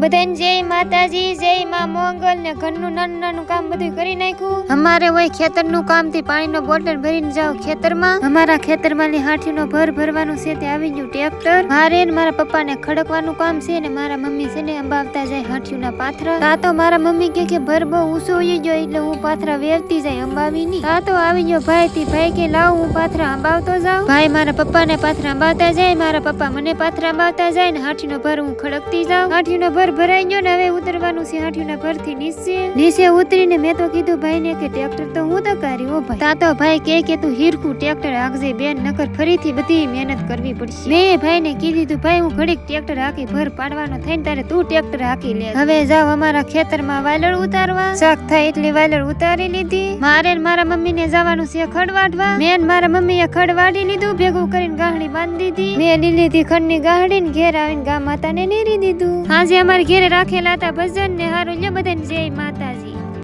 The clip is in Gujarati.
બધાને જય માતાજી, જય માં મોંગલ ને ઘરનું નાનું નાનું કામ બધું કરી નાખ્યું. અમારે હોય ખેતરનું કામ થી પાણીનો બોટલ ભરીને જાવ ખેતરમાં. અમારા ખેતરમાં હાથીનો ભર ભરવાનું છે તે આવી ગયું ટ્રેક્ટર. મારે ને મારા પપ્પાને ખડકવાનું કામ છે ને મારા મમ્મી છે ને અંબાવતા જાય હાથીના પાથરા. તા તો મારા મમ્મી કે ભર બહુ ઊંચો હોઈ ગયો એટલે હું પાથરા વેરતી જાય અંબાવી ની. તા તો આવી ગયો ભાઈ થી ભાઈ કે લાવ હું પાથરા અંબાવતો જાઉં. ભાઈ મારા પપ્પાને પાથરા અંબાવતા જાય, મારા પપ્પા મને પાથરા અંબાવતા જાય ને હાથીનો ભર હું ખડકતી જાઉં. હાથીનો ભર ભરાઈ ગયો ને હવે ઉતરવાનું છે હાથીના ભર થી નીચે ઉતરીને મેં તો કીધું ભાઈ ને કે ટ્રેક્ટર તો હું તો કરી હો ભાઈ. તા તો ભાઈ કે તું હીરકું ટ્રેક્ટર હાંકજે બેન, નકર ફરીથી બધી મહેનત કરવી પડશે. મેં ભાઈ ને કીધું ભાઈ હું ઘડીક ટ્રેક્ટર હાકી ભર પાડવાનો થાય ને તારે તું ટ્રેક્ટર હાકી લે. હવે જાવ અમારા ખેતરમાં વાલળ ઉતારવા. શાક થાય એટલી વાલળ ઉતારી લીધી. મારે ને મારા મમ્મી ને જવાનું છે ખડ વાઢવા. મેં મારા મમ્મીએ ખડ વાઢી લીધું, ભેગું કરીને ગાહડી બાંધી દીધી. મેં લીધી ખડની ગાહડી ને ઘેર આવીને ગા માતાને નીરી દીધું. આજે અમારે ઘેરે રાખેલા હતા ભજન ને હારું. બધાને જય માતાજી.